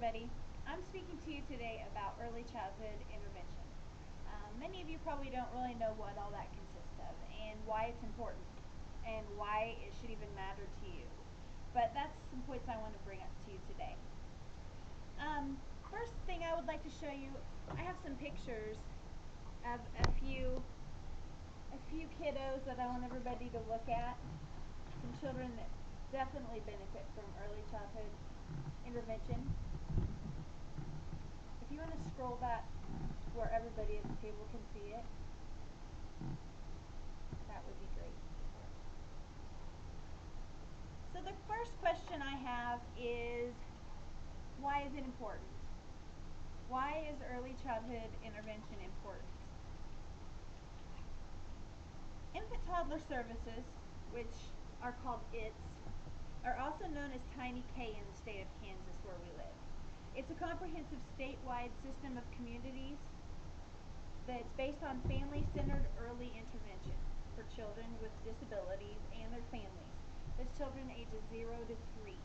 everybody. I'm speaking to you today about early childhood intervention. Many of you probably don't really know what all that consists of and why it's important and why it should even matter to you. But that's some points I want to bring up to you today. First thing I would like to show you, I have some pictures of a few kiddos that I want everybody to look at. Some children that definitely benefit from early childhood intervention. If you want to scroll that where everybody at the table can see it, that would be great. So the first question I have is, why is it important? Why is early childhood intervention important? Infant toddler services, which are called ITS, are also known as Tiny K in the state of Kansas where we live. It's a comprehensive statewide system of communities that's based on family-centered early intervention for children with disabilities and their families. That's children ages 0 to 3.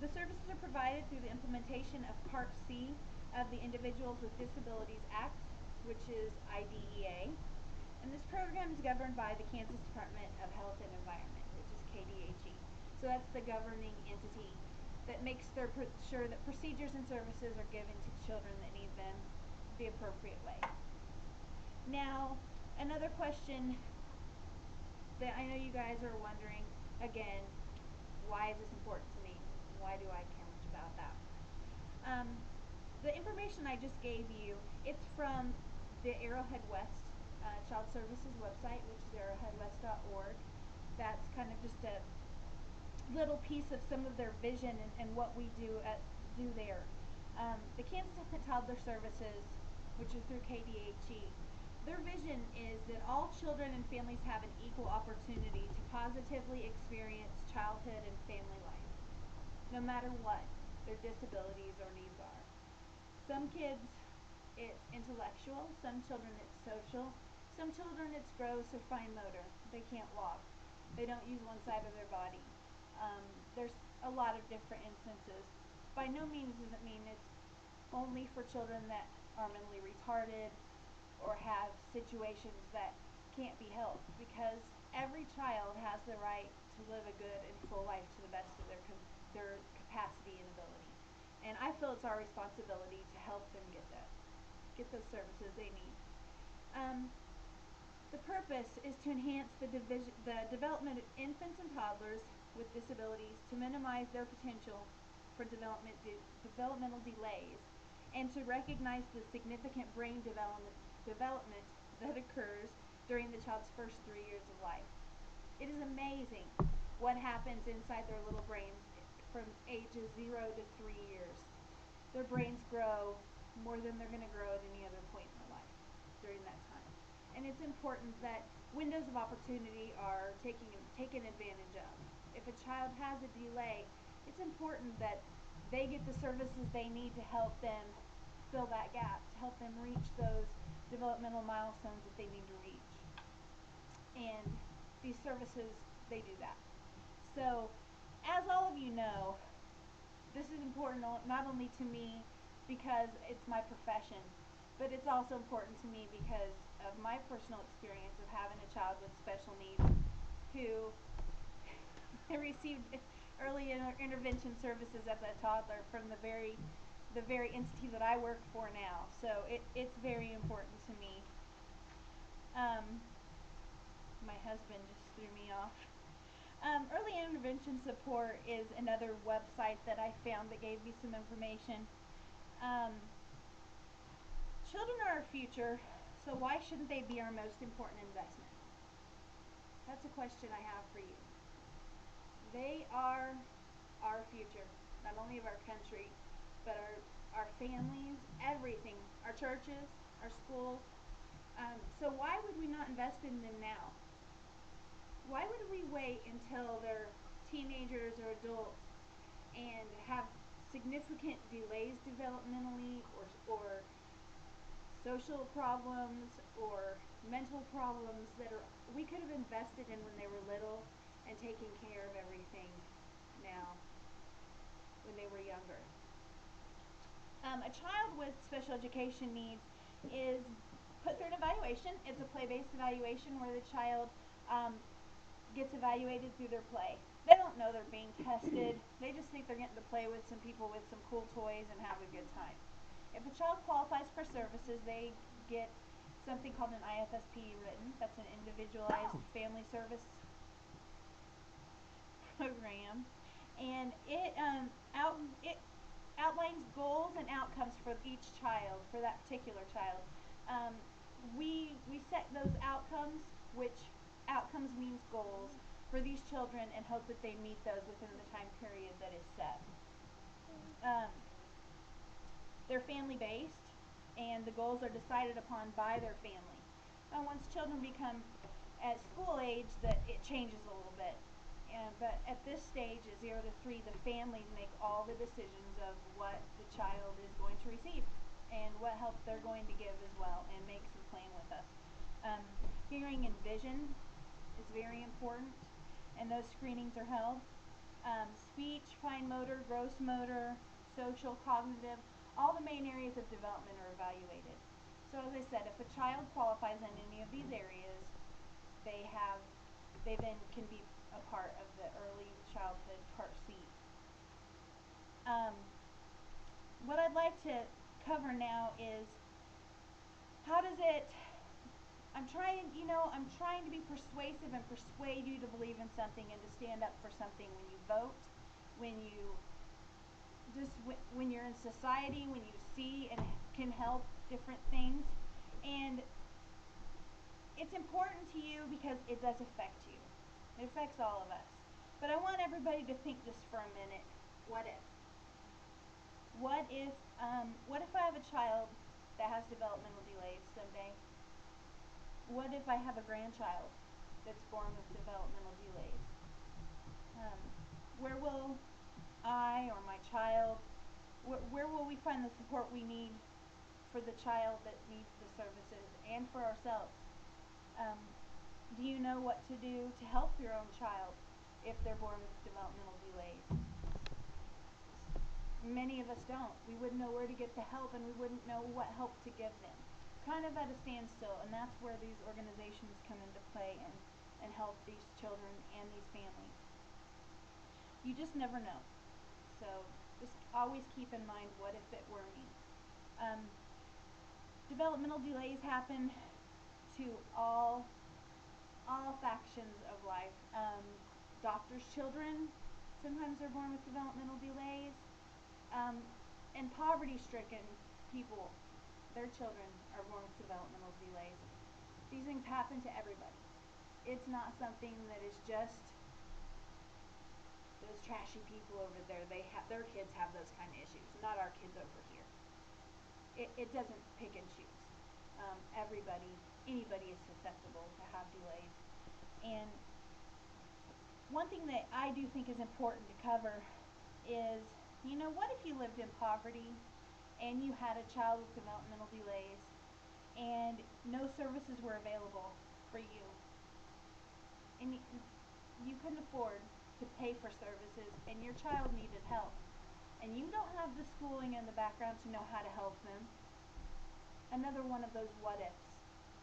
The services are provided through the implementation of Part C of the Individuals with Disabilities Act, which is IDEA. And this program is governed by the Kansas Department of Health and Environment, which is KDHE. So that's the governing entity that makes sure that procedures and services are given to children that need them the appropriate way. Now, another question that I know you guys are wondering, again, why is this important to me? Why do I care much about that? The information I just gave you, it's from the Arrowhead West Child Services website, which is arrowheadwest.org. That's kind of just a little piece of some of their vision and what we do there. The Kansas Infant Toddler Services, which is through KDHE, their vision is that all children and families have an equal opportunity to positively experience childhood and family life, no matter what their disabilities or needs are. Some kids, it's intellectual, some children it's social, some children it's gross or fine motor. They can't walk. They don't use one side of their body. There's a lot of different instances. By no means does it mean it's only for children that are mentally retarded or have situations that can't be helped, because every child has the right to live a good and full life to the best of their capacity and ability. And I feel it's our responsibility to help them get those services they need. The purpose is to enhance the development of infants and toddlers with disabilities, to minimize their potential for developmental delays, and to recognize the significant brain development that occurs during the child's first 3 years of life. It is amazing what happens inside their little brains from ages 0 to 3 years. Their brains grow more than they're going to grow at any other point in their life during that time. And it's important that windows of opportunity are taken advantage of. If a child has a delay, it's important that they get the services they need to help them fill that gap, to help them reach those developmental milestones that they need to reach. And these services, they do that. So, as all of you know, this is important not only to me because it's my profession, but it's also important to me because of my personal experience of having a child with special needs who received early intervention services as a toddler from the very entity that I work for now. So it's very important to me. My husband just threw me off. Early intervention support is another website that I found that gave me some information. Children are our future, so why shouldn't they be our most important investment? That's a question I have for you. They are our future, not only of our country, but our families, everything, our churches, our schools. So why would we not invest in them now? Why would we wait until they're teenagers or adults and have significant delays developmentally or social problems or mental problems that we could have invested in when they were little and taking care of everything now when A child with special education needs is put through an evaluation. It's a play-based evaluation where the child gets evaluated through their play. They don't know they're being tested. They just think they're getting to play with some people with some cool toys and have a good time. If a child qualifies for services, they get something called an IFSP written. That's an individualized family service program, and it outlines goals and outcomes for each child, for that particular child. We set those outcomes, which outcomes means goals, for these children and hope that they meet those within the time period that is set. They're family based, and the goals are decided upon by their family. Once children become at school age, that it changes a little bit. But at this stage, at 0 to 3, the families make all the decisions of what the child is going to receive and what help they're going to give as well, and make some plan with us. Hearing and vision is very important, and those screenings are held. Speech, fine motor, gross motor, social, cognitive, all the main areas of development are evaluated. So as I said, if a child qualifies in any of these areas, they then can be a part of the early childhood Part C. What I'd like to cover now is how does it, I'm trying to be persuasive and persuade you to believe in something and to stand up for something when you vote, when you're in society, when you see and can help different things. And it's important to you because it does affect you. It affects all of us. But I want everybody to think just for a minute, what if? What if I have a child that has developmental delays someday? What if I have a grandchild that's born with developmental delays? Where will I or my child, where will we find the support we need for the child that needs the services and for ourselves? Do you know what to do to help your own child if they're born with developmental delays? Many of us don't. We wouldn't know where to get the help, and we wouldn't know what help to give them. Kind of at a standstill, and that's where these organizations come into play and help these children and these families. You just never know. So just always keep in mind, what if it were me? Developmental delays happen to all factions of life. Doctors' children sometimes are born with developmental delays. And poverty-stricken people, their children are born with developmental delays. These things happen to everybody. It's not something that is just those trashy people over there. Their kids have those kind of issues, not our kids over here. It doesn't pick and choose. Anybody is susceptible to have delays. And one thing that I do think is important to cover is, what if you lived in poverty and you had a child with developmental delays and no services were available for you, and you couldn't afford to pay for services, and your child needed help, and you don't have the schooling and the background to know how to help them? Another one of those what ifs.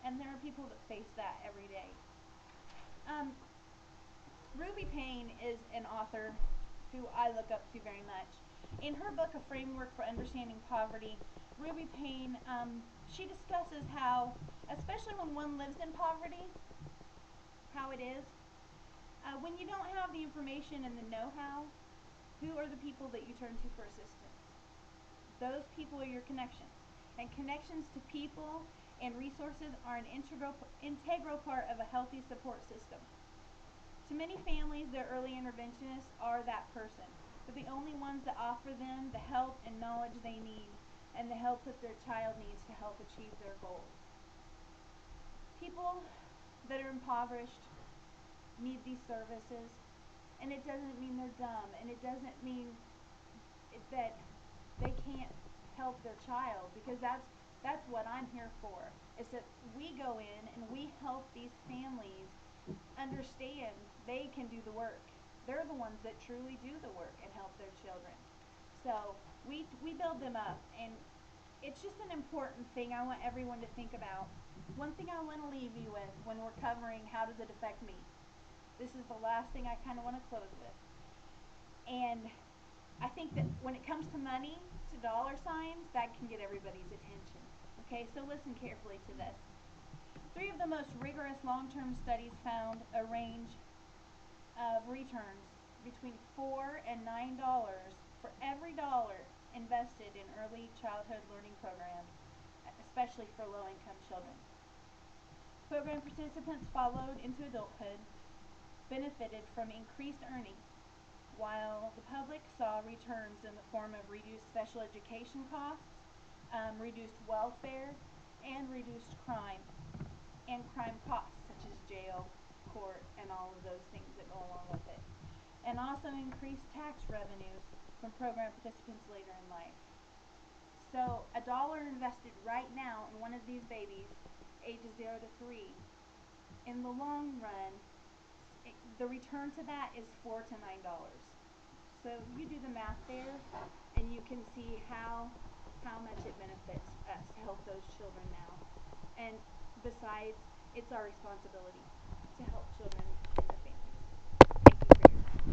And there are people that face that every day. Ruby Payne is an author who I look up to very much. In her book, A Framework for Understanding Poverty, Ruby Payne, she discusses how, especially when one lives in poverty, how it is. When you don't have the information and the know-how, who are the people that you turn to for assistance? Those people are your connections. And connections to people and resources are an integral part of a healthy support system. To many families, their early interventionists are that person. They're the only ones that offer them the help and knowledge they need, and the help that their child needs to help achieve their goals. People that are impoverished need these services, and it doesn't mean they're dumb, and it doesn't mean that they can't help their child, because that's what I'm here for, is that we go in and we help these families understand they can do the work. They're the ones that truly do the work and help their children. So we build them up, and it's just an important thing I want everyone to think about. One thing I want to leave you with when we're covering how does it affect me. This is the last thing I kind of want to close with. And I think that when it comes to money, to dollar signs, that can get everybody's attention. Okay, so listen carefully to this. 3 of the most rigorous long-term studies found a range of returns between $4 and $9 for every dollar invested in early childhood learning programs, especially for low-income children. Program participants followed into adulthood benefited from increased earnings, while the public saw returns in the form of reduced special education costs, reduced welfare, and reduced crime, and crime costs such as jail, court, and all of those things that go along with it, and also increased tax revenues from program participants later in life. So a dollar invested right now in one of these babies, ages 0 to 3, in the long run, the return to that is $4 to $9. So you do the math there, and you can see how much it benefits us to help those children now. And besides, it's our responsibility to help children and their families. Thank you for your time.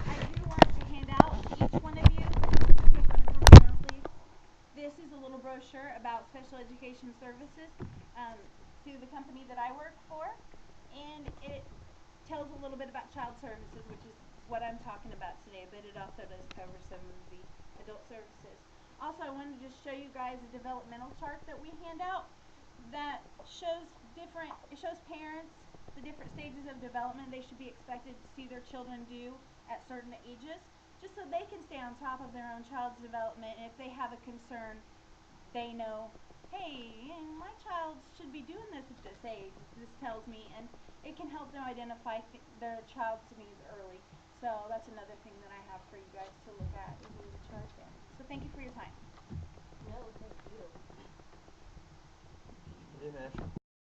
I do want to hand out to each one of you, take one for me now, please. This is a little brochure about special education services through the company that I work for, and it tells a little bit about child services, which is what I'm talking about today, but it also does cover some of the adult services. Also, I wanted to just show you guys a developmental chart that we hand out that it shows parents the different stages of development they should be expected to see their children do at certain ages, just so they can stay on top of their own child's development, and if they have a concern, they know, hey, my child should be doing this at this age, this tells me, and it can help them identify their child's needs early. So that's another thing that I have for you guys to look at, is a little chart there. So thank you for your time. No, thank you. You didn't ask your